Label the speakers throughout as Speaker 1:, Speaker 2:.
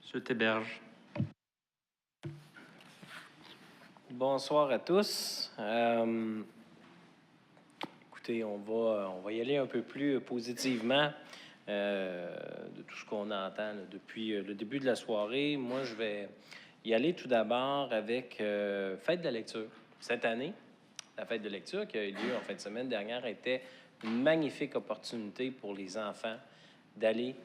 Speaker 1: Monsieur Théberge.
Speaker 2: Bonsoir à tous. Écoutez, on va y aller un peu plus positivement de tout ce qu'on entend là, depuis le début de la soirée. Moi, je vais y aller tout d'abord avec Fête de la lecture. Cette année, la Fête de lecture qui a eu lieu en fin de semaine dernière était une magnifique opportunité pour les enfants d'aller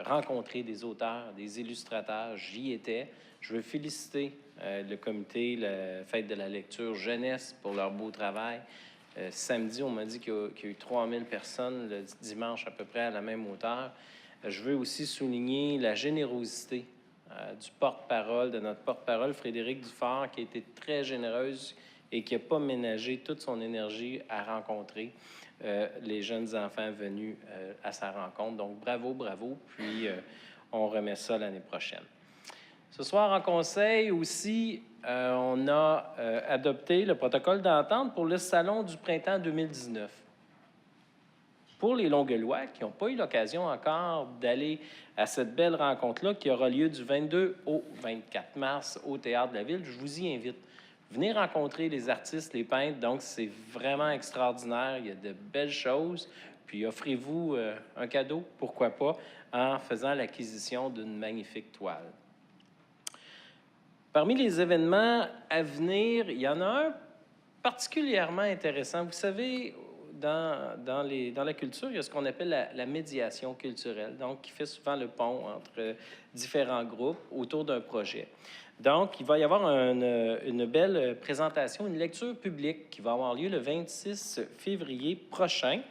Speaker 2: rencontrer des auteurs, des illustrateurs. J'y étais. Je veux féliciter le comité, la Fête de la lecture jeunesse pour leur beau travail. Samedi, on m'a dit qu'il y a eu 3000 personnes, le dimanche à peu près à la même hauteur. Je veux aussi souligner la générosité du porte-parole, de notre porte-parole, Frédéric Dufort, qui a été très généreuse et qui n'a pas ménagé toute son énergie à rencontrer les jeunes enfants venus à sa rencontre. Donc, bravo, bravo. Puis, on remet ça l'année prochaine. Ce soir, en conseil aussi, on a adopté le protocole d'entente pour le Salon du printemps 2019. Pour les Longueuillois qui n'ont pas eu l'occasion encore d'aller à cette belle rencontre-là qui aura lieu du 22 au 24 mars au Théâtre de la Ville, je vous y invite. Venez rencontrer les artistes, les peintres, donc c'est vraiment extraordinaire. Il y a de belles choses. Puis offrez-vous un cadeau, pourquoi pas, en faisant l'acquisition d'une magnifique toile. Parmi les événements à venir, il y en a un particulièrement intéressant. Vous savez, dans la culture, il y a ce qu'on appelle la médiation culturelle, donc qui fait souvent le pont entre différents groupes autour d'un projet. Donc, il va y avoir une belle présentation, une lecture publique qui va avoir lieu le 26 février prochain.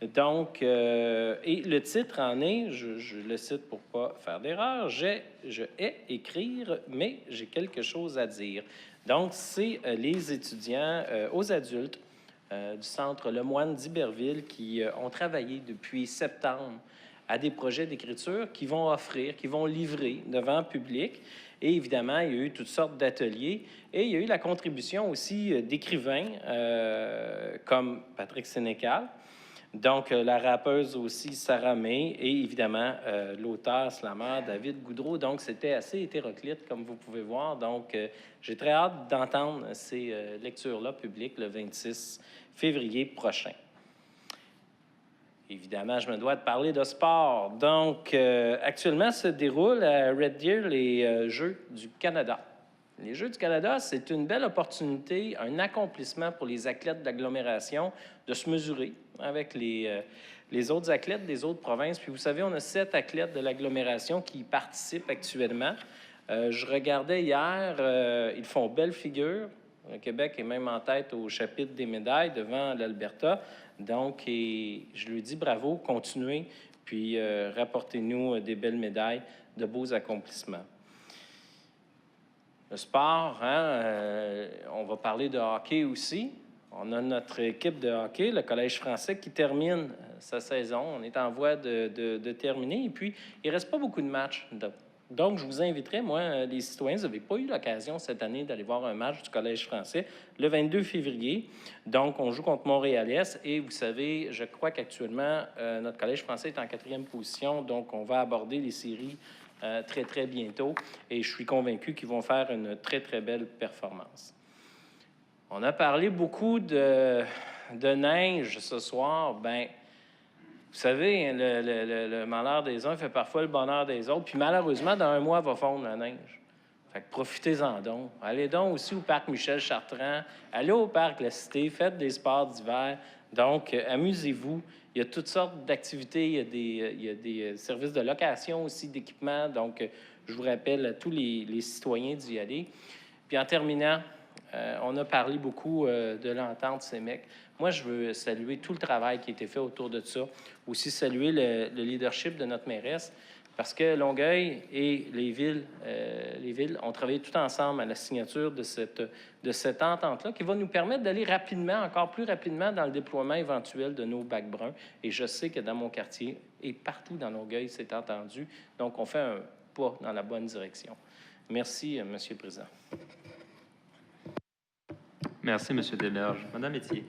Speaker 2: Donc, et le titre en est, je le cite pour pas faire d'erreur, je hais écrire, mais j'ai quelque chose à dire. Donc, c'est les étudiants aux adultes du Centre Lemoine d'Iberville qui ont travaillé depuis septembre à des projets d'écriture qui vont offrir, qui vont livrer devant le public. Et évidemment, il y a eu toutes sortes d'ateliers et il y a eu la contribution aussi d'écrivains comme Patrick Sénécal, donc la rappeuse aussi Sarah May et évidemment l'auteur slammer David Goudreau. Donc c'était assez hétéroclite comme vous pouvez voir. Donc j'ai très hâte d'entendre ces lectures-là publiques le 26 février prochain. Évidemment, je me dois de parler de sport. Donc, actuellement se déroulent à Red Deer les Jeux du Canada. Les Jeux du Canada, c'est une belle opportunité, un accomplissement pour les athlètes d'agglomération de se mesurer avec les autres athlètes des autres provinces. Puis vous savez, on a 7 athlètes de l'agglomération qui y participent actuellement. Je regardais hier, ils font belle figure. Le Québec est même en tête au chapitre des médailles devant l'Alberta. Donc, je lui dis bravo, continuez, puis rapportez-nous des belles médailles, de beaux accomplissements. Le sport, on va parler de hockey aussi. On a notre équipe de hockey, le Collège français, qui termine sa saison. On est en voie de terminer. Et puis, il ne reste pas beaucoup de matchs. Donc, je vous inviterai, moi, les citoyens, vous n'avez pas eu l'occasion cette année d'aller voir un match du Collège français le 22 février. Donc, on joue contre Montréal-Est. Et vous savez, je crois qu'actuellement, notre Collège français est en 4e position. Donc, on va aborder les séries très, très bientôt. Et je suis convaincu qu'ils vont faire une très, très belle performance. On a parlé beaucoup de neige ce soir. Bien, vous savez, le malheur des uns fait parfois le bonheur des autres. Puis malheureusement, dans un mois, va fondre la neige. Fait que profitez-en donc. Allez donc aussi au parc Michel-Chartrand. Allez au parc La Cité. Faites des sports d'hiver. Donc, amusez-vous. Il y a toutes sortes d'activités. Il y a des services de location aussi, d'équipement. Donc, je vous rappelle à tous les citoyens d'y aller. Puis en terminant, on a parlé beaucoup de l'entente CEMEC. Moi, je veux saluer tout le travail qui a été fait autour de ça. Aussi saluer le leadership de notre mairesse, parce que Longueuil et les villes ont travaillé tout ensemble à la signature de cette entente-là qui va nous permettre d'aller rapidement, encore plus rapidement, dans le déploiement éventuel de nos bacs bruns. Et je sais que dans mon quartier et partout dans Longueuil, c'est entendu. Donc, on fait un pas dans la bonne direction. Merci, Monsieur le Président.
Speaker 1: Merci, M. Desberges. Madame Etier.